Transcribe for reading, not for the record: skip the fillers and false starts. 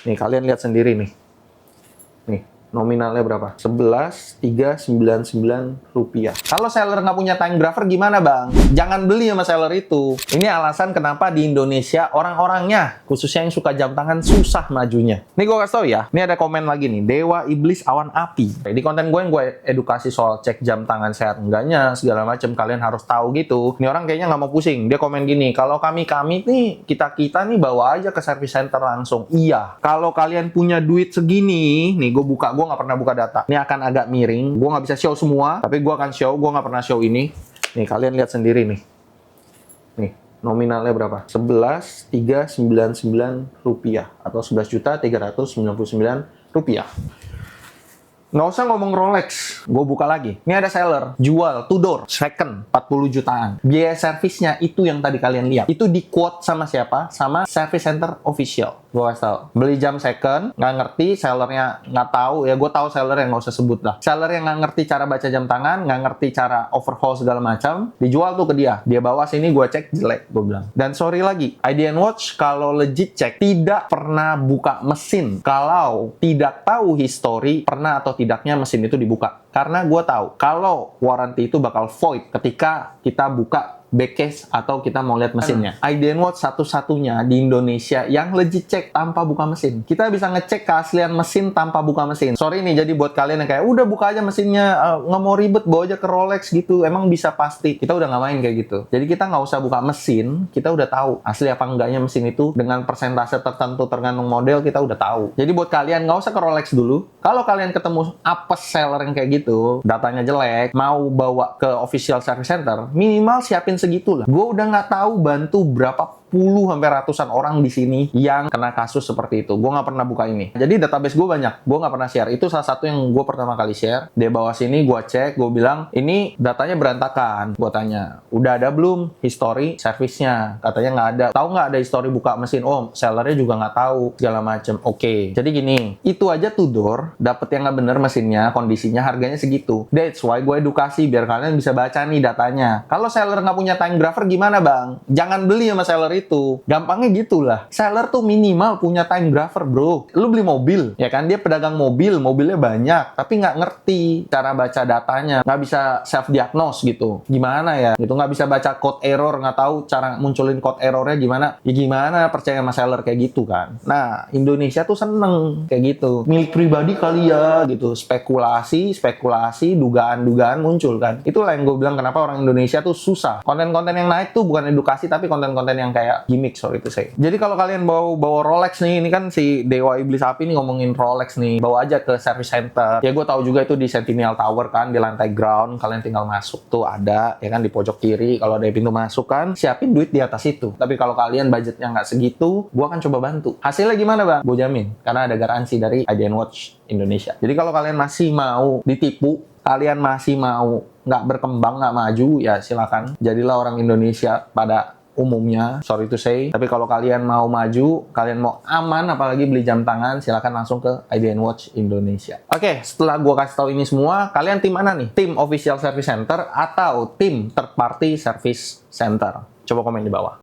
Nih, kalian lihat sendiri nih. Nih, nominalnya berapa? 11.399 rupiah. Kalau seller nggak punya time grapher gimana, Bang? Jangan beli sama seller itu. Ini alasan kenapa di Indonesia orang-orangnya, khususnya yang suka jam tangan, susah majunya. Nih gue kasih tau ya, ini ada komen lagi nih, Dewa Iblis Awan Api. Di konten gue yang gue edukasi soal cek jam tangan sehat enggaknya, segala macam, kalian harus tahu gitu. Ini orang kayaknya nggak mau pusing. Dia komen gini, kalau kami nih, kita nih bawa aja ke service center langsung. Iya, kalau kalian punya duit segini, nih gue nggak pernah buka data. Ini akan agak miring, gue nggak bisa show semua, tapi gue akan show, gue nggak pernah show ini. Nih, kalian lihat sendiri nih. Nih, nominalnya berapa? 11.399 rupiah atau 11.399 rupiah. Nggak usah ngomong Rolex, gue buka lagi. Ini ada seller, jual, Tudor, second, 40 jutaan. Biaya servisnya itu yang tadi kalian lihat. Itu di quote sama siapa? Sama Service Center Official. Gue kasih tau. Beli jam second, nggak ngerti, sellernya nggak tahu. Ya gue tahu seller yang nggak usah sebut lah. Seller yang nggak ngerti cara baca jam tangan, nggak ngerti cara overhaul segala macam, dijual tuh ke dia. Dia bawa sini, gue cek, jelek, gue bilang. Dan sorry lagi, IDN Watch kalau legit cek, tidak pernah buka mesin. Kalau tidak tahu history, pernah atau tidaknya mesin itu dibuka. Karena gue tahu kalau warranty itu bakal void ketika kita buka backcase atau kita mau lihat mesinnya. IDN Watch satu-satunya di Indonesia yang legit cek tanpa buka mesin. Kita bisa ngecek keaslian mesin tanpa buka mesin. Sorry nih, jadi buat kalian yang kayak udah buka aja mesinnya, nggak mau ribet, bawa aja ke Rolex gitu. Emang bisa pasti. Kita udah nggak main kayak gitu. Jadi kita nggak usah buka mesin, kita udah tahu asli apa enggaknya mesin itu dengan persentase tertentu tergantung model, kita udah tahu. Jadi buat kalian nggak usah ke Rolex dulu. Kalau kalian ketemu apes seller yang kayak gitu, datanya jelek, mau bawa ke official service center, minimal siapin segitulah. Gue udah nggak tahu bantu berapa puluh sampai ratusan orang di sini yang kena kasus seperti itu. Gue nggak pernah buka ini. Jadi database gue banyak. Gue nggak pernah share. Itu salah satu yang gue pertama kali share. Dia bawa sini, gue cek, gue bilang ini datanya berantakan. Gue tanya, udah ada belum history servisnya? Katanya nggak ada. Tahu nggak ada history buka mesin? Oh, sellernya juga nggak tahu segala macem. Oke. Jadi gini, itu aja Tudor dapet yang nggak bener mesinnya, kondisinya, harganya segitu. That's why gue edukasi biar kalian bisa baca nih datanya. Kalau seller nggak punya time grapher gimana, Bang? Jangan beli sama seller itu. Gampangnya gitulah. Seller tuh minimal punya time grapher, bro. Lu beli mobil, ya kan? Dia pedagang mobil, mobilnya banyak, tapi nggak ngerti cara baca datanya, nggak bisa self-diagnose gitu. Gimana ya? Gitu, nggak bisa baca code error, nggak tahu cara munculin code errornya gimana. Ya gimana percaya sama seller kayak gitu kan? Nah, Indonesia tuh seneng kayak gitu. Milik pribadi kali ya, gitu. Spekulasi, dugaan-dugaan muncul kan. Itulah yang gue bilang kenapa orang Indonesia tuh susah. Konten-konten yang naik tuh bukan edukasi, tapi konten-konten yang kayak gimmick, sorry itu saya. Jadi kalau kalian bawa Rolex nih, ini kan si Dewa Iblis Api nih ngomongin Rolex nih, bawa aja ke service center. Ya gue tahu juga itu di Sentinel Tower kan, di lantai ground, kalian tinggal masuk tuh ada, ya kan di pojok kiri, kalau ada pintu masuk kan, siapin duit di atas itu. Tapi kalau kalian budgetnya nggak segitu, gue akan coba bantu. Hasilnya gimana, Bang? Gue jamin, karena ada garansi dari IDN Watch Indonesia. Jadi kalau kalian masih mau ditipu, kalian masih mau nggak berkembang, nggak maju, ya silakan. Jadilah orang Indonesia pada umumnya, sorry to say. Tapi kalau kalian mau maju, kalian mau aman, apalagi beli jam tangan, silakan langsung ke IDN Watch Indonesia. Oke, setelah gua kasih tahu ini semua, kalian tim mana nih? Tim Official Service Center atau tim Third Party Service Center? Coba komen di bawah.